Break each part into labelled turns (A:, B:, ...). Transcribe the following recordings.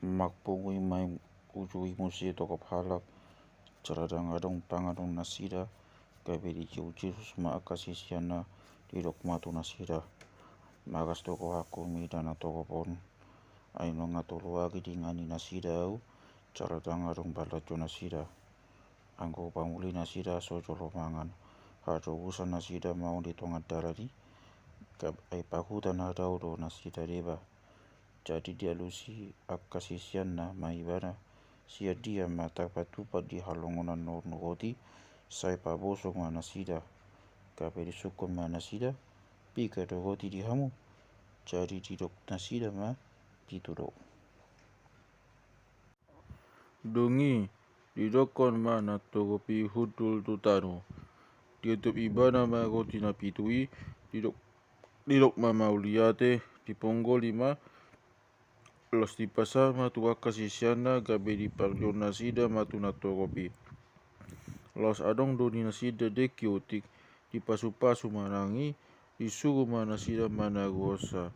A: Makpungui mai ujui musi toko halak caradang adong pangadong nasida kabedi Jesus ma akasisiana didok matu nasida magas toko aku midana toko pon aino ngatolo agi dingani nasida au caradang adong balajo nasida anggo pamuli nasida sojolo mangan hajo usan nasida mau ditongat daradi ai pakutan adau do nasida deba jadi dialusi akasisian na maibana sia dia mata patupa di halongonan nogoti sai paboso mana sida kape di sukun mana sida pika dogoti di hamu jadi didok nasida ma pituro
B: Dongi didokon mana togopi hudul tutano diutup ibana ma goti na pitui didok mama uliate di ponggol lima los di pasar matu akasisiana gabe di parjo nasida matu na togopi los adong do di nasida dekiotik di pasu-pasu manangi disuruh mana sida mana gosa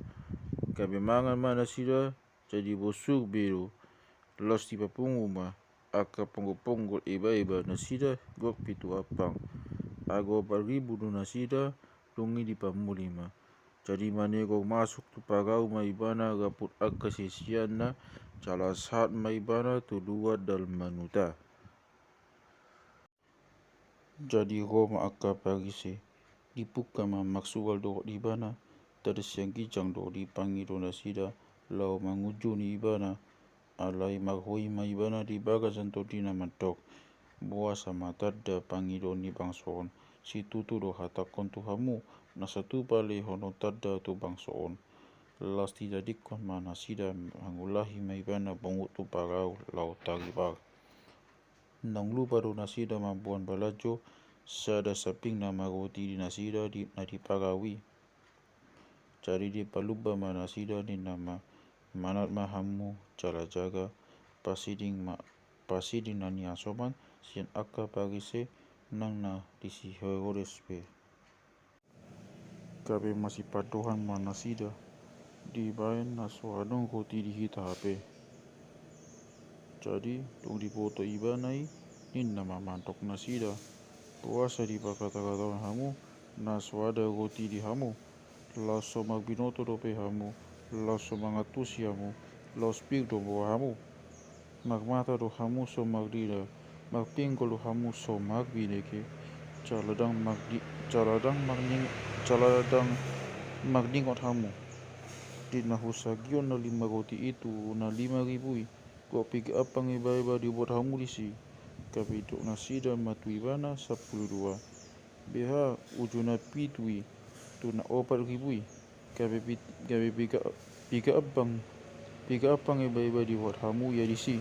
B: gabe mangan mana sida jadi bosuk biru los di papungu ma aka ponggol-ponggol eba-eba nasida gok pitu apang ago baribu do nasida dongi di pamuli ma jadi manego masuk tu pagau maibana gaput akasisiana cala saat maibana tu dua dal manuta jadi Roma aka pagise dipuka ma maksual do di bana tades yang kijang do di pangi do nasida lau manguju ni ibana alai maghui maibana di bagas anto dina mantok buah sama tadda pangido ni bangsoon si tutu do hatakon tu hamu na satu pale hono tadda tu bangsoon las tidak dikon mana sida mangulahi maibana bongut tu parau lau taribar nang lupa do nasida mampuan balajo sada saping nama roti di nasida di pagawi cari di paluba mana sida di nama manat mahamu cara jaga pasiding nani asoman sian aka pagise nang na disi herodes pe kabe masih padohan mana sida di bayan na soadong roti di hita hape jadi tung di foto ibanai nin nama mantok nasida puasa di pakata-kata hamu na soada roti di hamu laso magbinoto dope hamu laso mangatusi hamu los pig do hamu magmata do hamu so magdida magpinggol do hamu so magbineke caladang magningot hamu di nahusagion na 5 roti itu na 5.000 kopig apang iba-iba dibuat hamu disi kapito nasida matuibana 12 beha ujuna pitui tu na 4.000 kabe piga apang iba-iba dibuat hamu ya disi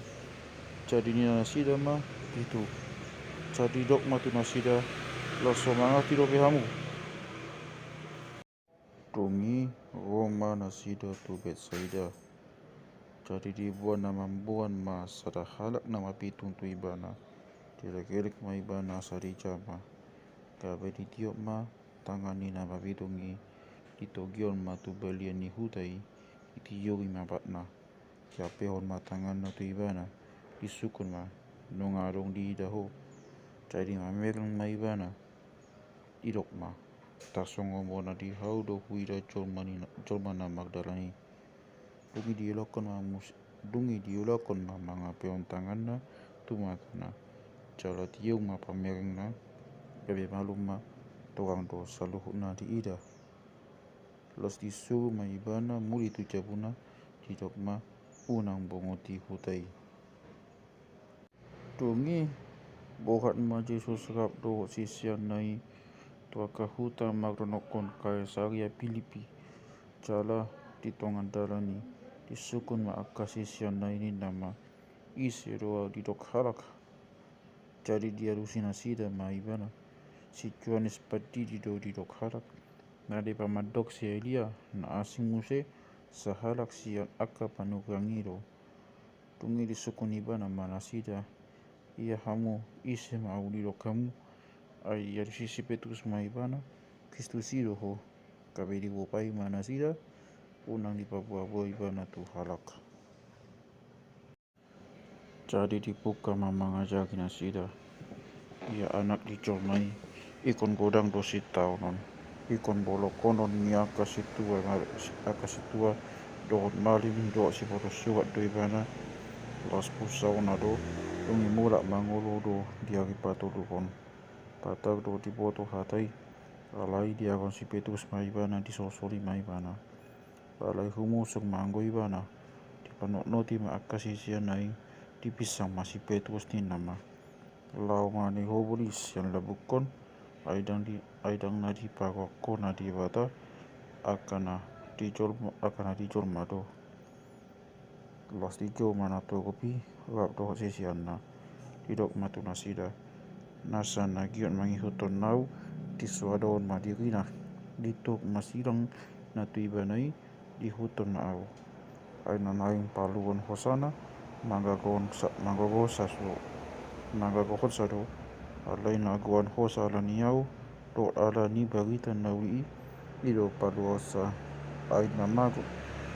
B: jadi ni nasida ma itu jadi dok matu nasida los mangati dope hamu dongi Roma nasida tu Betsaida jadi dibuat nama buan ma sada halak nama pitun tu ibana direk-gerek ma ibana sarija ma kabe di tiop ma tangani nama pitungi ditogion ma tu balian ni hutai itiyogi ma batna yapehon ma tangan na tu ibana disukun ma nongarong di daho jadi ma mereng ma ibana idok ma tasongo mona di hau do huida jolmana magdalani dungi diulakon ma mangapeon tangan na tumatana jala tiung ma pamereng na gabe malum ma torang do saluhut na di ida los disuruh ma ibana muli tu jabuna didok ma unang bongoti hutai dongi bohat ma Jesus rap do sisian nai tuaka huta magronokon Kaisaria Filipi jala ditongan dalani disukun ma akasisian nai ni nama isi doa didok halak jadi dia rusina sida ma ibana si Johannes Padidi do didok halak nade pamadok si Elia na asing muse sahalak sian aka panugangido tungi disukun ibana mana sida ia hamu isi ma didok hamu ai ya sisi Petrus ma ibana Kristus ido ho kabe di wopai mana sida unang di Papua ibana tu halak Jadi dibuka mama ngajaki nasida. Ia anak dicomai. Ikon godang dosi taunon. Ikon bolo konon ni akasitua doon malim do si poto suat do ibana las pusau na do dungi mula mangolo do diagi patulukon patag do di boto hatai alai diagon si petus maibana di sosoli maibana alai humusung manggo ibana di panok noti ma akasi sianai di pisang masih petus ni nama lau mani hobolis yang labukon aidang nadi pagoko nadi bata akana dijol mado los dijo manato kopi lap do sesiana didok matu nasida nasa nagion mangihuton nau disuadon madirina ditok masirang natu ibanai dihuton maau aina naing paluon hosana manggagon sado alai naguan hosa laniau do ala ni bagita naui ido paluosa aina mago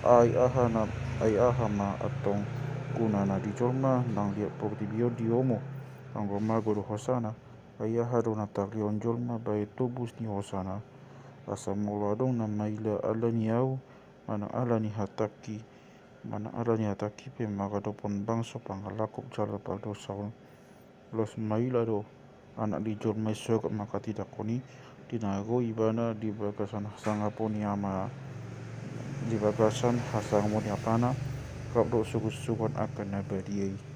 B: ai ahama atong kunana di jolma nang liat portibio di omo anggo mago do hosana ai ahado na taglion jolma bai tobus ni hosana asa molo adong na maila ala ni au mana ala ni hataki pe magadopon bangso pangalakop jala paldo saun los maila do anak di jolma isogak maka tidak koni dinago ibana di bagasan sangaponi ama di bagasan hasang moni apana kap do sugus-sugon akan nabadiai